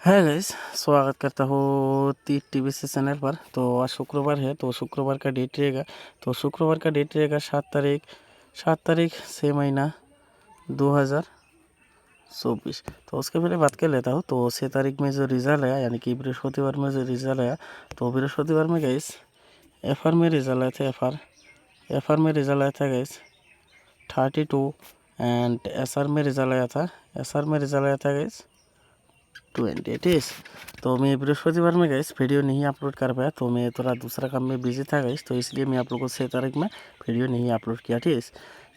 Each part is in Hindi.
है गाइस, स्वागत करता हूँ तीर टीवी से चैनल पर। तो आज शुक्रवार है, तो शुक्रवार का डेट रहेगा। तो शुक्रवार का डेट रहेगा 7 तारीख 6 महीना 2024। तो उसके पहले बात कर लेता हूँ। तो 6 तारीख में जो रिज़ल्ट आया, यानी कि बृहस्पतिवार में जो रिज़ल्ट आया, तो बृहस्पतिवार में गाइस एफआर में रिज़ल्ट आया था। एफआर में रिज़ल्ट आया था गाइस 32 एंड एसआर में रिज़ल्ट आया था। एसआर में रिज़ल्ट आया था गाइस 28। तो मैं बृहस्पतिवार में गाइस वीडियो नहीं अपलोड कर पाया, तो मैं थोड़ा दूसरा काम में बिजी था गाइस, तो इसलिए मैं आप लोगों को 6 तारीख में वीडियो नहीं अपलोड किया। ठीक,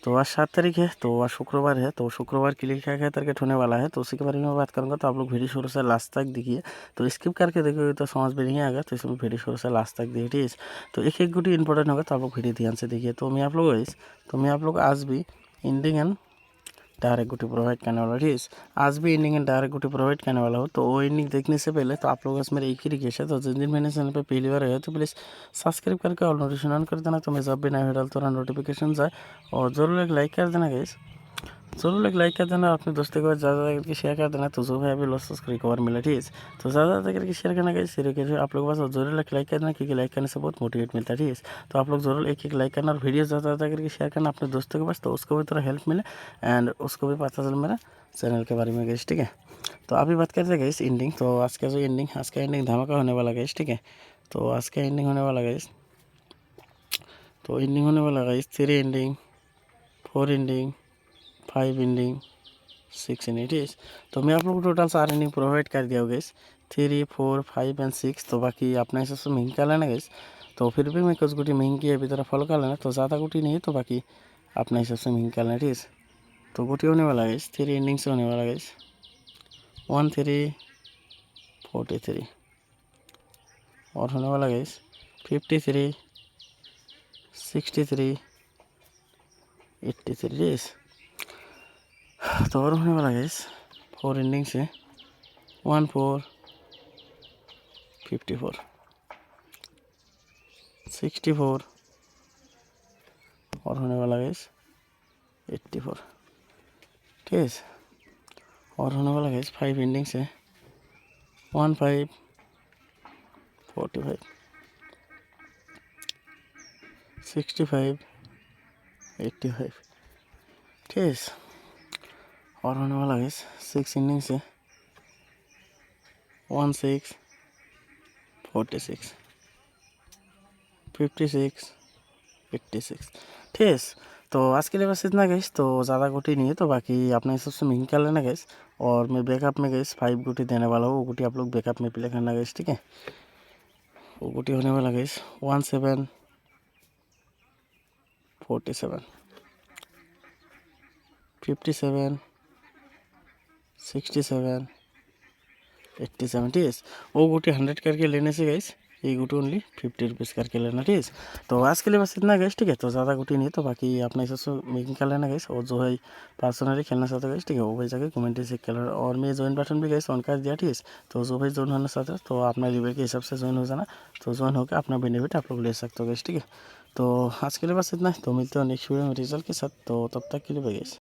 तो आज 7 तारीख है, तो आज शुक्रवार है। तो शुक्रवार के लिए क्या क्या टारगेट होने वाला है, तो उसी के बारे में बात करूँगा। तो आप लोग वीडियो शुरू से लास्ट तक देखिए। तो स्किप करके देखोगे तो समझ में नहीं आएगा, तो इसमें वीडियो शुरू से लास्ट तक देखिए। ठीक, तो एक एक गुटी इंपॉर्टेंट होगा, तो आप लोग वीडियो ध्यान से देखिए। तो मैं आप लोग आज भी इंडिंग एंड डायरेक्ट गुटी प्रोवाइड करने वाला। ठीक, आज भी इंडिंग एंड डायरेक्ट गुटी प्रोवाइड करने वाला हो। तो वो इंडिंग देखने से पहले तो आप लोगों से मेरी एक ही रिक्वेस्ट है, तो जिन दिन मैंने चैनल पे पहली बार आया तो प्लीज़ सब्सक्राइब करके और नोटिफिकेशन ऑन कर देना, तो मैं जब भी नया वीडियो डालता हूँ नोटिफिकेशन जाए। और ज़रूर एक लाइक कर देना गाइस, ज़रूर एक लाइक कर देना, अपने दोस्तों के बाद ज़्यादा करके शेयर कर देना, तो जो है अभी लॉस उसको रिकवर मिला। ठीक है, तो ज़्यादा करके शेयर करना गाइस, आप लोगों के पास ज़रूर एक लाइक कर देना, क्योंकि लाइक करने से बहुत मोटिवेट मिलता है। ठीक है, तो आप लोग ज़रूर एक एक लाइक करना और वीडियो ज़्यादा करके शेयर करना अपने दोस्तों के पास, तो उसको भी थोड़ा हेल्प मिले एंड उसको भी पता चले मेरा चैनल के बारे में गाइस। ठीक है, तो अभी बात करते हैं गाइस एंडिंग। तो आज का एंडिंग धमाका होने वाला गाइस। ठीक है, तो आज का एंडिंग होने वाला गाइस, तो एंडिंग होने वाला guys 3 ending, 4 ending, 5 ending, 6 ending. ठीक, तो मैं आप लोग को टोटल 4 एंडिंग प्रोवाइड कर दिया गाइस, 3, 4, 5 एंड 6। तो बाकी अपने हिसाब से महंगी कर लेना गाइस। तो फिर भी मैं कुछ गुटी महंगी है अभी तरह फॉलो कर लेना, तो ज़्यादा गुटी नहीं है, तो बाकी अपने हिसाब से महंगी कर लेना। ठीक, तो गुटी होने वाला गाइस 3 एंडिंग से होने वाला गाइस 1343 और होने वाला गाइस 53 63 83। तो और होने वाला गाइस 4 एंडिंग से 1454 64 और होने वाला गाइस 84। ठीक है, और होने वाला गाइस 5 एंडिंग से 1545 65 85। ठीक है, और होने वाला गाइस 6 एंडिंग से 1646 56 86। ठीक है, तो आज के लिए बस इतना गाइस। तो ज़्यादा गुटी नहीं है, तो बाकी अपने हिसाब से महंगी कर लेना गाइस। और मैं बैकअप में गाइस 5 गुटी देने वाला हूँ, वो गुटी आप लोग बैकअप में प्ले करना गाइस। ठीक है, वो गुटी होने वाला गाइस 1747 57 67 87। ठीक है, वो गुटी 100 करके लेने से गाइस ये गुटी ओनली 50 रुपीज़ करके लेना। ठीक है, तो आज के लिए बस इतना गाइस। ठीक है, तो ज़्यादा गुटी नहीं है, तो बाकी अपने हिसाब से मेकिंग कर लेना गाइस। और जो है पर्सनली खेलना चाहते गाइस, ठीक है, वो भाई जाके कमेंट से कलर और मैं ज्वाइन बटन भी गाइस ऑन कर दिया। ठीक है, तो जो भाई ज्वाइन होना चाहते हैं तो अपना लेवल के हिसाब से ज्वाइन हो जाना, तो ज्वाइन होकर अपना बेनिफिट आप लोग ले सकते हो गाइस। ठीक है, तो आज के लिए बस इतना है, तो मिलते हो नेक्स्ट वीडियो में रिजल्ट के साथ। तो तब तक के लिए गाइस।